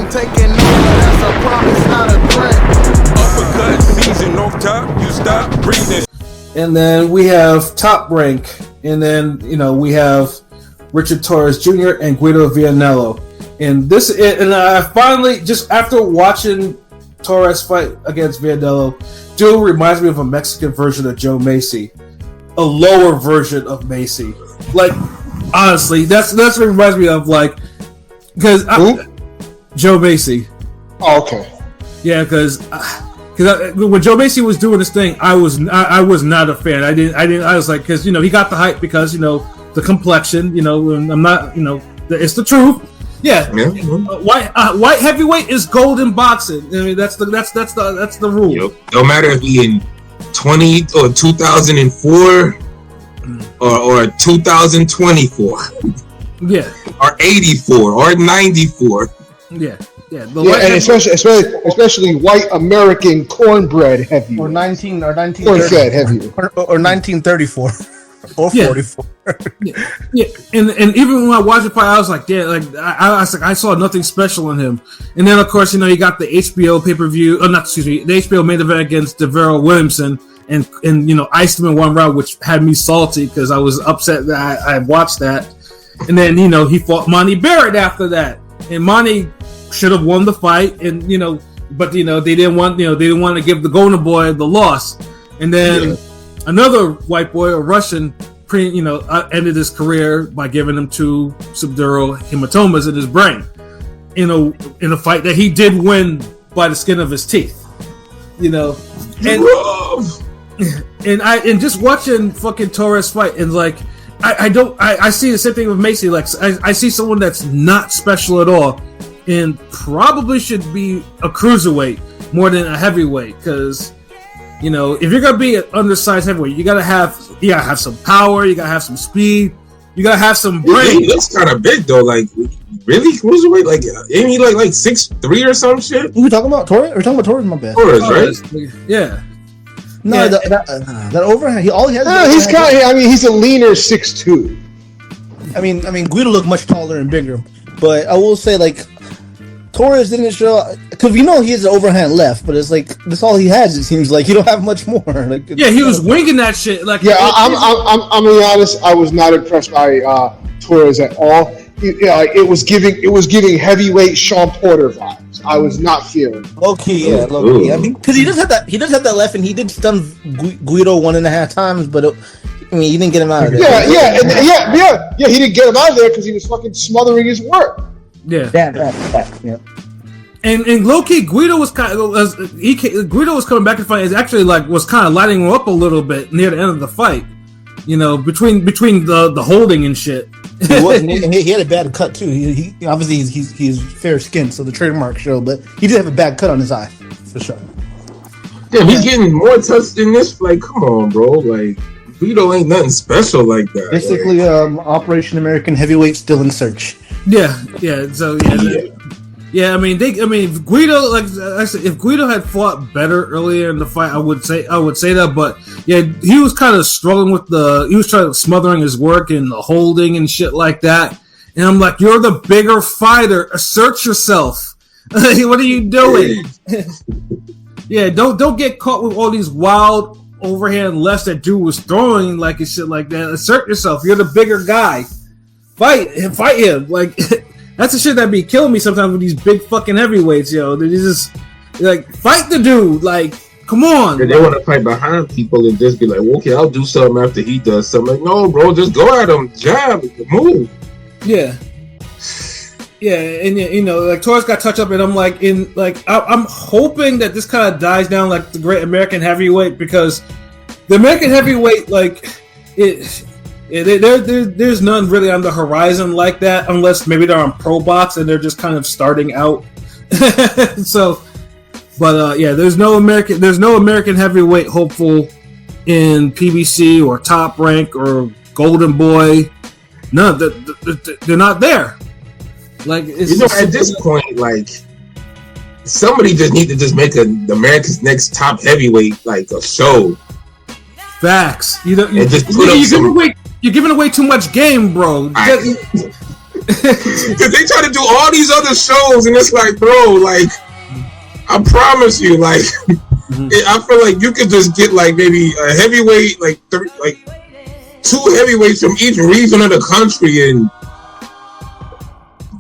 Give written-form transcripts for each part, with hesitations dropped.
I'm taking over, that's a promise, not a threat. Uppercut season off top, you stop breathing. And then we have Top Rank, and then we have Richard Torrez Jr. and Guido Vianello. And I finally, just after watching Torres fight against Vianello, dude reminds me of a Mexican version of Joe Macy, a lower version of Macy. Like, honestly, that's what it reminds me of. Like, because Joe Macy. Oh, okay. Yeah, because when Joe Macy was doing this thing, I was not a fan. I was like, because he got the hype because the complexion. And I'm not. It's the truth. Yeah. White heavyweight is gold in boxing. I mean, that's the rule. Yep. No matter if he in 20 or 2004 or 2024. Yeah. Or 84 or 94. Yeah. And especially white American cornbread heavy. Or 1930 corn-fed heavy. Or 1934. Or 44. Yeah. And even when I watched the fight, I was like, yeah, like I saw nothing special in him. And then of course, you got the HBO pay-per-view, the HBO main event against Devero Williamson, and iced him in one round, which had me salty because I was upset that I watched that. And then he fought Monty Barrett after that, and Monty should have won the fight, and but they didn't want to give the Golden Boy the loss. And then another white boy, a Russian, ended his career by giving him 2 subdural hematomas in his brain in a fight that he did win by the skin of his teeth. And just watching fucking Torres fight, and like I see the same thing with Macy. Like I see someone that's not special at all, and probably should be a cruiserweight more than a heavyweight, because if you're gonna be an undersized heavyweight, you gotta have some power, you gotta have some speed, you gotta have some brain. He looks kind of big though. Like, really, cruiserweight? Like, ain't he like 6'3" or some shit? Who we talking about? Torres? We're talking about Torres. My bad. Torres, right? Yeah. No, that overhand. All he has. He's kind of. I mean, he's a leaner 6'2". I mean, Guido looked much taller and bigger, but I will say, like, Torres didn't show, because he has an overhand left, but it's like that's all he has. It seems like he don't have much more. Like, he was winging that shit. Like, I'm gonna be honest. I was not impressed by Torres at all. It was giving heavyweight Sean Porter vibes. I was not feeling. Low key. I mean, because he does have that left, and he did stun Guido 1.5 times, but he didn't get him out of there. Yeah. He didn't get him out of there because he was fucking smothering his work. Yeah. Yeah. And low key, Guido was Guido was coming back to fight. It actually was kind of lighting him up a little bit near the end of the fight. Between the holding and shit. He had a bad cut too. He obviously he's fair skinned, so the trademark show. But he did have a bad cut on his eye for sure. Damn, he's getting more touch than this. Like, come on, bro. Like, Guido ain't nothing special like that. Basically, Operation American Heavyweight still in search. Yeah. So I mean, Guido, like I said, if Guido had fought better earlier in the fight, I would say that. But yeah, he was kind of struggling with he was trying to smothering his work and the holding and shit like that. And I'm like, you're the bigger fighter. Assert yourself. What are you doing? Yeah, don't get caught with all these wild overhand lefts that dude was throwing, like and shit like that. Assert yourself. You're the bigger guy. Fight him. Like, that's the shit that be killing me sometimes with these big fucking heavyweights, yo. They just like fight the dude. Like, come on. They want to fight behind people and just be like, okay, I'll do something after he does something. Like, no, bro, just go at him, jab, move. Yeah. And like Torres got touched up, and I'm like, I'm hoping that this kind of dies down like the great American heavyweight, because the American heavyweight, like there's none really on the horizon like that, unless maybe they're on Pro Box and they're just kind of starting out. So, but there's no American heavyweight hopeful in PBC or Top Rank or Golden Boy. No, they're not there. Like, at this point, like, somebody just need to just make America's Next Top Heavyweight like a show. Facts. You're giving away too much game, bro. Because they try to do all these other shows, and it's like, bro, like, I promise you, like, I feel like you could just get like maybe a heavyweight, like 2 heavyweights from each region of the country, and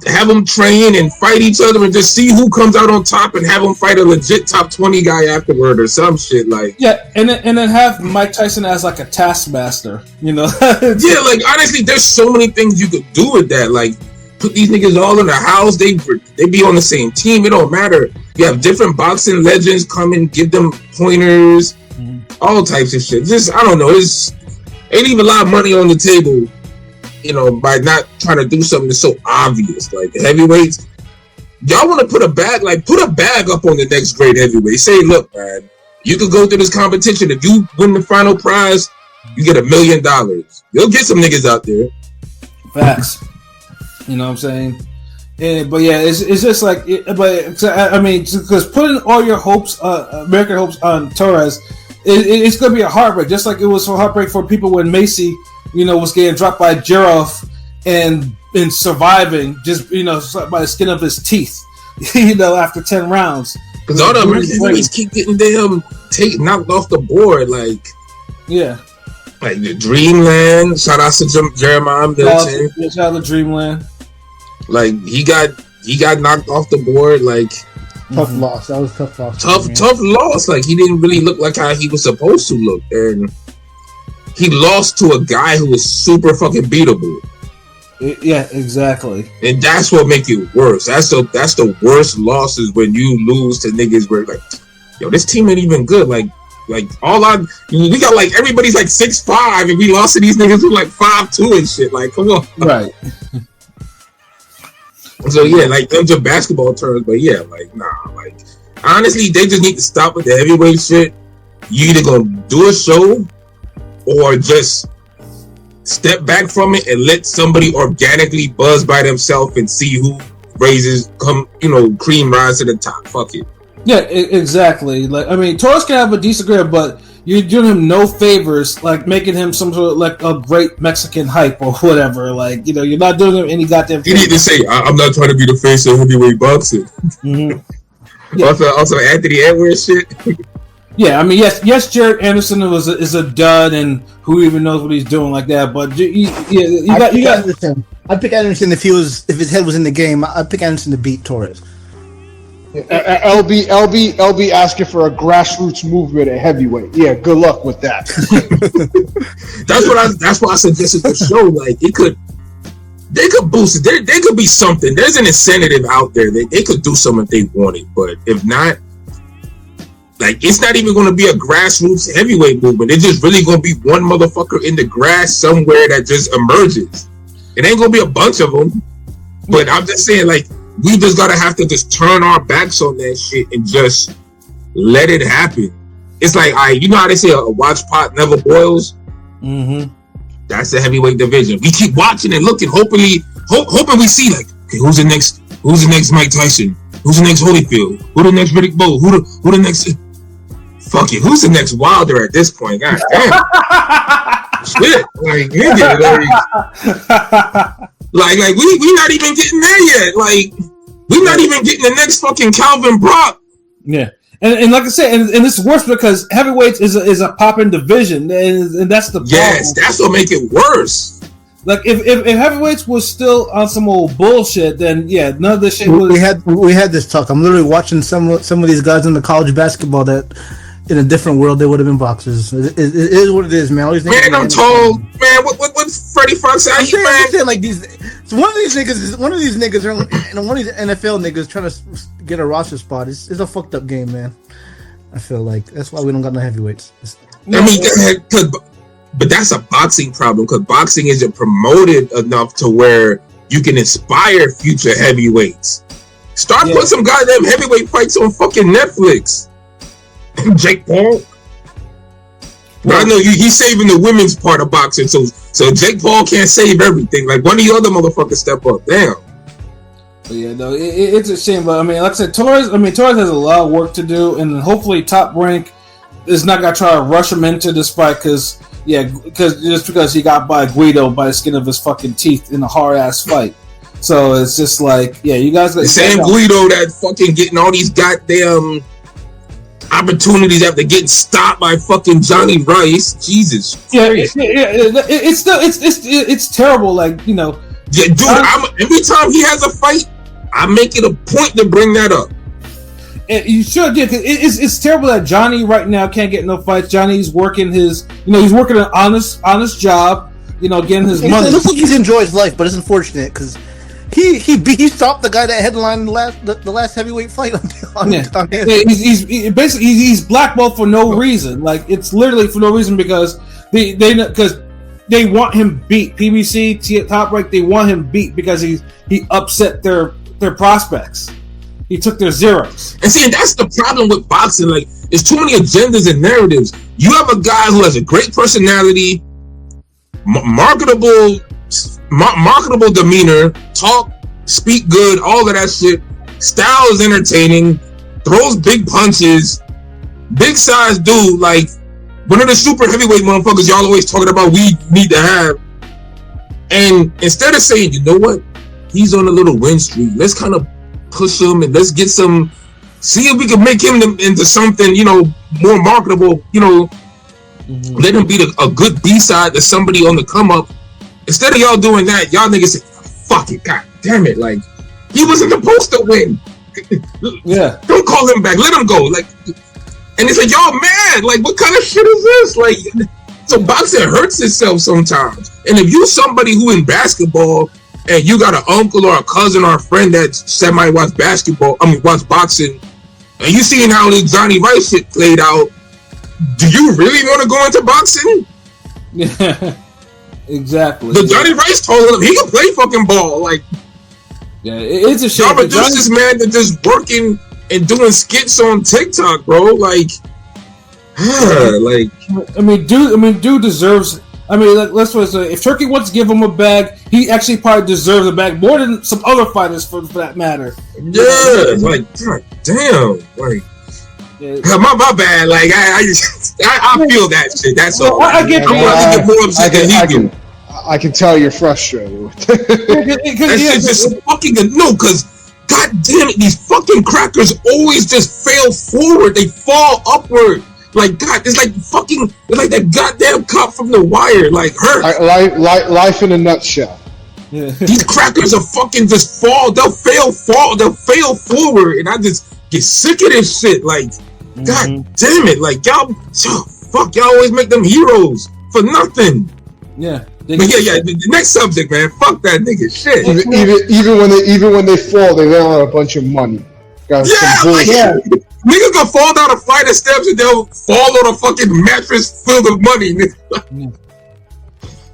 have them train and fight each other, and just see who comes out on top, and have them fight a legit top 20 guy afterward or some shit like. Yeah, and then have Mike Tyson as like a taskmaster, you know? Yeah, like honestly, there's so many things you could do with that. Like put these niggas all in the house. They be on the same team. It don't matter. You have different boxing legends come and give them pointers, all types of shit. Just I don't know. They leave a lot of money on the table, you know, by not trying to do something that's so obvious. Like the heavyweights, y'all want to put a bag up on the next great heavyweight. Say, look, man, you could go through this competition. If you win the final prize, you get $1 million. You'll get some niggas out there. Facts. You know what I'm saying? But yeah, it's just like, I mean, because putting all your hopes, American hopes on Torres, it's going to be a heartbreak. Just like it was a heartbreak for people when Macy, you know, was getting dropped by Jarov and surviving just, you know, by the skin of his teeth, you know, after 10 rounds. Because all the heavyweights keep getting them knocked off the board, like. Yeah. Like the Dreamland, shout out to Jeremiah Milton. Shout out to Dreamland. Like he got knocked off the board. Like tough loss. That was tough loss. Tough loss. Like he didn't really look like how he was supposed to look, and he lost to a guy who was super fucking beatable. Yeah, exactly. And that's what make it worse. That's the worst losses when you lose to niggas where like, yo, this team ain't even good. Like we got like everybody's like 6'5", and we lost to these niggas who like 5'2" and shit. Like, come on, right? So yeah, like them to basketball terms, but yeah, like nah, like honestly, they just need to stop with the heavyweight shit. You either gonna do a show or just step back from it and let somebody organically buzz by themselves and see who cream rise to the top. Fuck it. Yeah, exactly. Like, I mean, Torres can have a decent career, but you're doing him no favors, like making him some sort of like a great Mexican hype or whatever. Like, you know, you're not doing him any goddamn favors. You need to say, I'm not trying to be the face of heavyweight boxing. Mm-hmm. Yeah. Also, Anthony Edwards shit. Yeah, I mean, yes, Jared Anderson is a dud, and who even knows what he's doing like that. But you got Anderson. I'd pick Anderson if his head was in the game. I'd pick Anderson to beat Torres. LB asking for a grassroots movement at heavyweight. Yeah, good luck with that. That's why I suggested the show. Like they could boost it. There could be something. There's an incentive out there. They could do something if they wanted, but if not, like it's not even going to be a grassroots heavyweight movement. It's just really going to be one motherfucker in the grass somewhere that just emerges. It ain't going to be a bunch of them, but I'm just saying, like. We just gotta have to just turn our backs on that shit and just let it happen. It's like, you know how they say a watch pot never boils? Mm-hmm. That's the heavyweight division. We keep watching and looking, hoping we see like, okay, who's the next Mike Tyson? Who's the next Holyfield? Who the next Riddick Bowe? Who the next? Fuck it, who's the next Wilder at this point? God damn. Shit, like nigga, like we not even getting there yet. Like we not even getting the next fucking Calvin Brock. Yeah, and like I said, and it's worse because heavyweights is a popping division, and that's the problem. Yes, that's what make it worse. Like if heavyweights was still on some old bullshit, then yeah, none of this shit was. We had this talk. I'm literally watching some of these guys in the college basketball that. In a different world, they would have been boxers. It is what it is, man. Man, I'm told, man. What Freddie Fox out here, man? Saying, like these, so one of these niggas are, and one of these NFL niggas trying to get a roster spot. It's a fucked up game, man. I feel like that's why we don't got no heavyweights. But that's a boxing problem because boxing isn't promoted enough to where you can inspire future heavyweights. Start putting some goddamn heavyweight fights on fucking Netflix. Jake Paul. But I know he's saving the women's part of boxing, so Jake Paul can't save everything. Like one of the other motherfuckers step up. Damn. But yeah, no, it's a shame. But I mean, like I said, Torres has a lot of work to do, and hopefully Top Rank is not gonna try to rush him into this fight because he got by Guido by the skin of his fucking teeth in a hard ass fight. So it's just like, yeah, you guys. The same Guido that fucking getting all these goddamn opportunities after getting stopped by fucking Johnny Rice. Jesus. Yeah, it's terrible. Like, you know. Yeah, dude. Every time he has a fight, I make it a point to bring that up. You should, yeah. It's terrible that Johnny right now can't get no fights. Johnny's working he's working an honest job. You know, getting his money. It looks like he's enjoyed his life, but it's unfortunate because he stopped the guy that headlined the last heavyweight fight on him. He's blackballed for no reason. Like, it's literally for no reason because they want him beat. PBC, Top Rank, they want him beat because he upset their prospects. He took their zeros. And see, that's the problem with boxing. Like, there's too many agendas and narratives. You have a guy who has a great personality, marketable demeanor, speak good, all of that shit. Style is entertaining, throws big punches, big size dude, like one of the super heavyweight motherfuckers y'all always talking about we need to have. And instead of saying, you know what, he's on a little win streak, let's kind of push him and let's get some, see if we can make him into something, you know, more marketable, you know. Let him be a good B-side to somebody on the come up. Instead of y'all doing that, y'all niggas say, fuck it, god damn it, like, he wasn't supposed to win. Yeah. Don't call him back, let him go. Like, and it's like, y'all mad, like, what kind of shit is this? Like, so boxing hurts itself sometimes. And if you somebody who in basketball and you got an uncle or a cousin or a friend that watch boxing, and you seeing how the Johnny Rice shit played out, do you really want to go into boxing? Yeah, exactly. The Johnny Rice told him he can play fucking ball. Like, yeah, it's a shame. Y'all reduce this man to just working and doing skits on TikTok, bro. Like, like. Dude deserves. I mean, let's say if Turkey wants to give him a bag, he actually probably deserves a bag more than some other fighters for that matter. Yeah, like, god damn, like. Yeah. My bad. Like I feel that shit. That's all. I get more upset than he do. I can tell you're frustrated with it. That shit's just fucking no. Because god damn it, these fucking crackers always just fail forward. They fall upward. Like god, it's like that goddamn cop from The Wire. Like hurt. Life in a nutshell. Yeah. These crackers are fucking just fall. They'll fail forward, and I just get sick of this shit. Like, god damn it! Like y'all always make them heroes for nothing. Yeah. But yeah. The next subject, man. Fuck that nigga shit. Even when they fall, they land on a bunch of money. Niggas gonna fall down a flight of steps and they'll fall on a fucking mattress filled with money.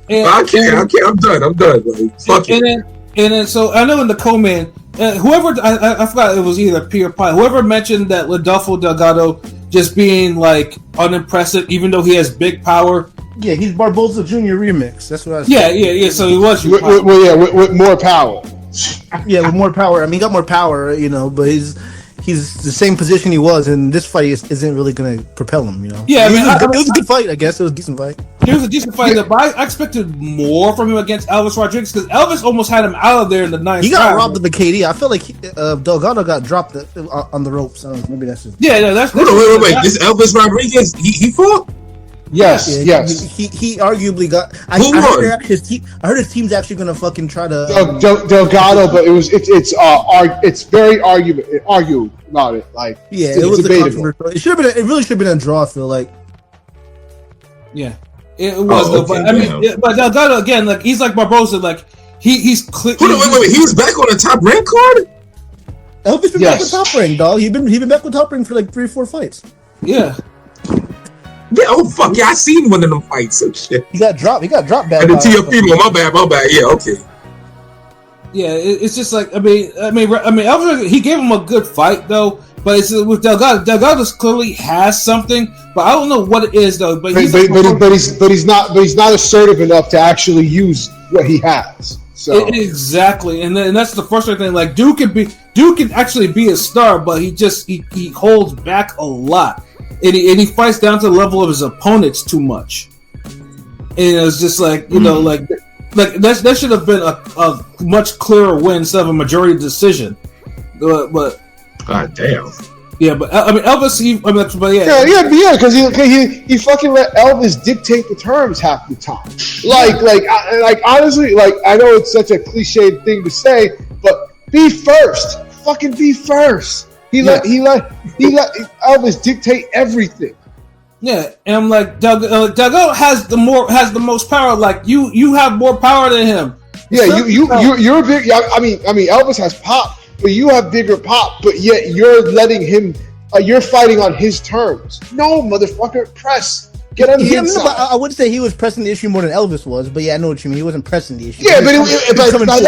I can't. I'm done. Like, fuck it. And then, so I know in the co-man, whoever I forgot, it was either P or Pie. Whoever mentioned that Rodolfo Delgado just being like unimpressive, even though he has big power. Yeah, he's Barboza Jr. remix. That's what I said. Yeah. So he was. With more power. Yeah, with more power. I mean, he got more power, you know, but he's the same position he was, and this fight isn't really going to propel him, you know. Yeah, it was a good fight, I guess. It was a decent fight. It was a decent fight, but I expected more from him against Elvis Rodriguez because Elvis almost had him out of there in the ninth. He got robbed of the KD. I felt like Delgado got dropped on the ropes. Maybe that's just... Yeah, that's wait. This Elvis Rodriguez, he fought? Yes. He arguably got. I heard his team's actually gonna fucking try to Delgado, but it's very argue about it. Like, yeah, it was debatable. It really should have been a draw. I feel like. Yeah, it was. But Delgado again, like he's like Barboza, like he's. Hold on, wait. He was back on the top rank card. Elvis been back with top rank, dog. He been back with top rank for like 3 or 4 fights. Yeah. Yeah, oh fuck yeah, I seen one of them fights and shit. He got dropped back. And the TFP, my bad. Yeah, okay. Yeah, it's just like I mean, Elvis, he gave him a good fight though, but it's with Delgado. Delgado clearly has something, but I don't know what it is though. But he's not assertive enough to actually use what he has. So exactly, and that's the frustrating thing. Like Duke can actually be a star, but he holds back a lot. And he fights down to the level of his opponents too much. And it's just like, you know, like like that should have been a much clearer win instead of a majority decision. But God damn. Yeah, but I mean Elvis. Because he fucking let Elvis dictate the terms half the time. Honestly, I know it's such a cliched thing to say, but be first. Fucking be first. He let Elvis dictate everything. Yeah, and I'm like, Dago has the most power. Like you have more power than him. Yeah, you're big. I mean, Elvis has pop, but you have bigger pop. But yet you're letting him. You're fighting on his terms. No, motherfucker, press. Get on the inside. I wouldn't say he was pressing the issue more than Elvis was, but yeah, I know what you mean. He wasn't pressing the issue. Yeah, but by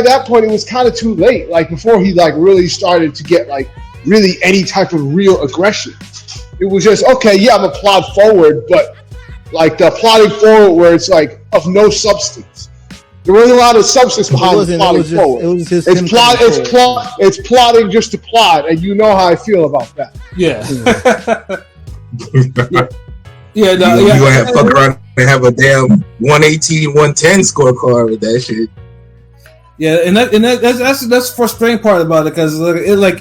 that point, it was kind of too late. Like before he really started to get really any type of real aggression. It was just okay. Yeah, I'm gonna plod forward, but the plodding forward where it's of no substance. There wasn't a lot of substance behind plotting forward. It's plotting just to plot, and you know how I feel about that. Yeah. You gonna have fuck around and have a damn 118, 110 scorecard with that shit. Yeah, and that's the frustrating part about it because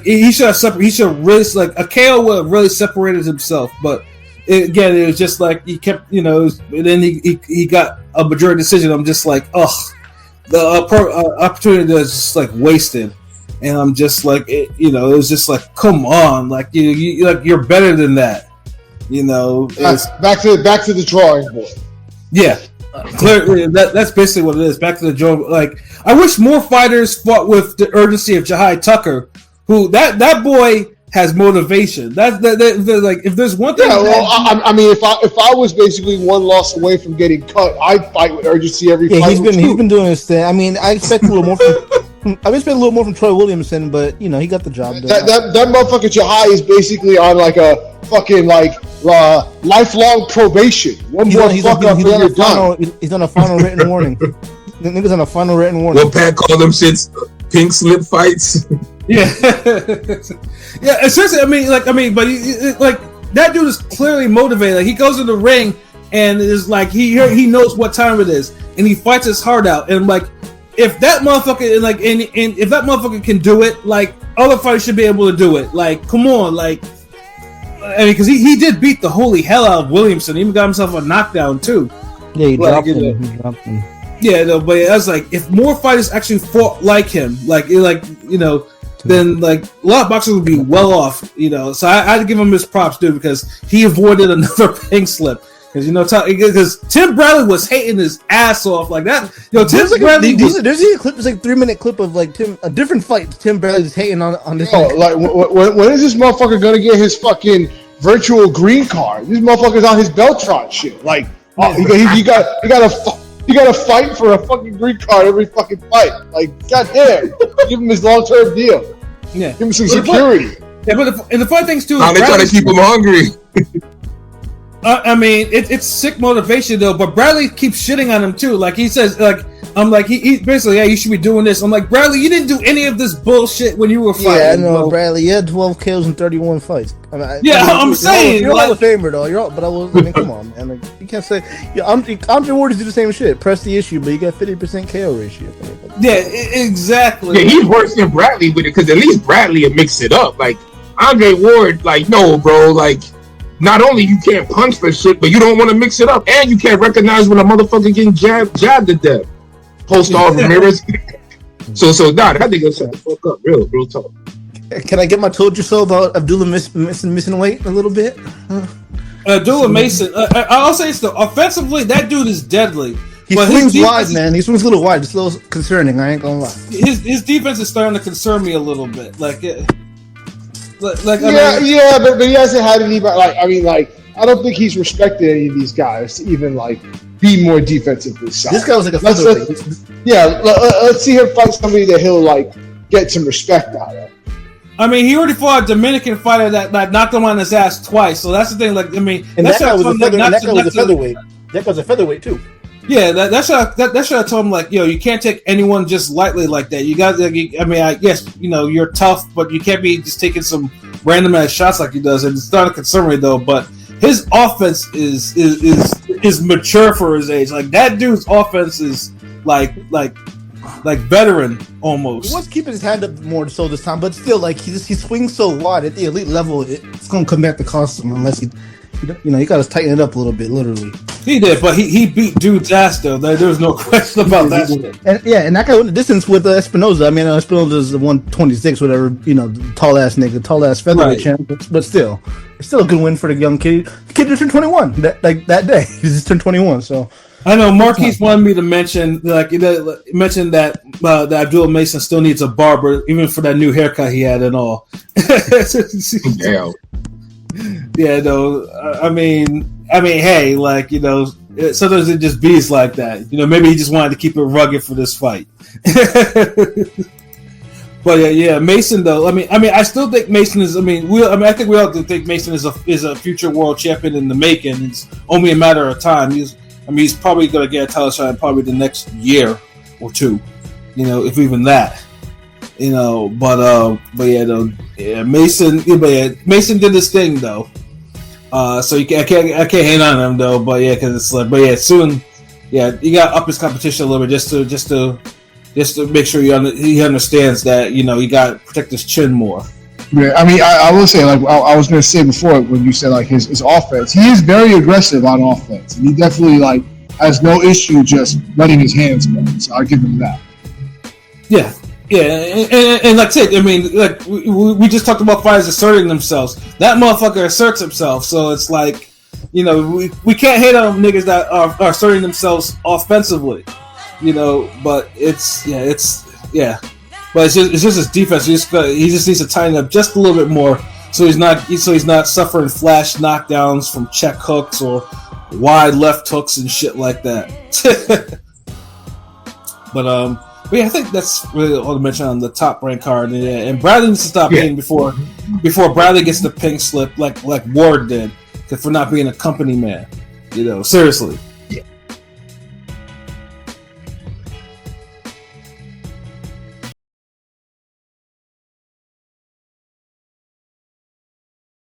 he should have he should have really a KO would have really separated himself, but it was just he kept and then he got a majority decision. I'm just the opportunity was just wasted, and I'm just it was just come on, you're better than that, back to the drawing board. Yeah. Clearly, that's basically what it is. Back to the drawing. I wish more fighters fought with the urgency of Jahai Tucker, who that boy has motivation. If there's one thing. Yeah, if I was basically one loss away from getting cut, I'd fight with urgency every fight. He's been doing his thing. I mean, I expect a little more. From Troy Williamson, but he got the job done. That motherfucker Jahai is basically on a fucking lifelong probation. One more fuck up and you're done. He's on a final written warning. The nigga's on a final written warning. Well, Pat called them shits pink slip fights. Yeah, yeah. Seriously, but that dude is clearly motivated. He goes in the ring and is he knows what time it is, and he fights his heart out. And if that motherfucker and if that motherfucker can do it, other fighters should be able to do it. Come on, because he did beat the holy hell out of Williamson. He even got himself a knockdown too. Yeah, he dropped him. Yeah, no, but I was if more fighters actually fought like him, then a lot of boxers would be well off. So I had to give him his props, dude, because he avoided another pink slip. Because Tim Bradley was hating his ass off like that. Tim Bradley. There's a clip. It's 3-minute clip of a different fight. Tim Bradley's hating on this. When is this motherfucker gonna get his fucking virtual green card? This motherfucker's on his Beltron shit. You gotta fight for a fucking green card every fucking fight. Goddamn, give him his long-term deal. Yeah, give him some security. But the fun things too. They trying to keep him hungry. It's sick motivation though, but Bradley keeps shitting on him too. He says, he basically, yeah, you should be doing this. I'm like, Bradley, you didn't do any of this bullshit when you were fighting. Yeah, I know, bro. Bradley. You had 12 kills in 31 fights. I'm saying you're Hall of Famer though. Come on, man. You can't say. Yeah, Andre Ward do the same shit. Press the issue, but you got 50% KO ratio. Yeah, exactly. Yeah, he's worse than Bradley with it because at least Bradley would mix it up. Andre Ward, no, bro, not only you can't punch for shit, but you don't want to mix it up, and you can't recognize when a motherfucker getting jabbed to death. Post off mirrors. So that nigga shut the fuck up, real talk. Can I get my told you so about Abdullah missing weight a little bit? Abdullah Mason. I'll say this though. Offensively, that dude is deadly. He swings wide, man. He swings a little wide. It's a little concerning. I ain't gonna lie. His defense is starting to concern me a little bit. But he hasn't had anybody. I don't think he's respected any of these guys to even be more defensively sound. This guy was a featherweight. Let's see him fight somebody that he'll get some respect out of. He already fought a Dominican fighter that knocked him on his ass twice. So that's the thing. And that guy was a featherweight. That guy's a featherweight too. Yeah, that should have told him you can't take anyone just lightly like that. You got. I guess you're tough, but you can't be just taking some random ass shots like he does. And it's not a concern me though, but his offense is mature for his age. Like that dude's offense is like veteran almost. He was keeping his hand up more so this time, but still, like he swings so wide at the elite level, it's gonna come back to cost him unless he got to tighten it up a little bit, literally. He did, but he beat dude's ass though. There's no question about that shit. And that guy went the distance with Espinoza. I mean, Espinoza's the 126, whatever, the tall ass featherweight champ, but still, it's still a good win for the young kid. The kid just turned 21 that day. He just turned 21, so. I know Marquise wanted me to mention that Abdul Mason still needs a barber, even for that new haircut he had and all. Yeah. Yeah, no. I mean, hey, sometimes it just bees like that. Maybe he just wanted to keep it rugged for this fight. But yeah, Mason though. I mean, I still think Mason is. I think we all think Mason is a future world champion in the making. It's only a matter of time. He's probably going to get a title shot probably the next year or two. If even that. Mason did this thing though. So I can't hate on him though. But yeah, because it's soon. Yeah, you got to up his competition a little bit just to make sure he understands that you got to protect his chin more. Yeah, I will say, like I was going to say before when you said like his offense, he is very aggressive on offense, and he definitely has no issue just letting his hands go. So I'll give him that. Yeah. Yeah, and like I said, we just talked about fighters asserting themselves. That motherfucker asserts himself, so it's like, we can't hate on niggas that are asserting themselves offensively, but it's just his defense. He just needs to tighten up just a little bit more, so he's not suffering flash knockdowns from check hooks or wide left hooks and shit like that. But yeah, I think that's really all to mention on the top ranked card. And Bradley needs to stop hitting before Bradley gets the pink slip like Ward did for not being a company man. Seriously.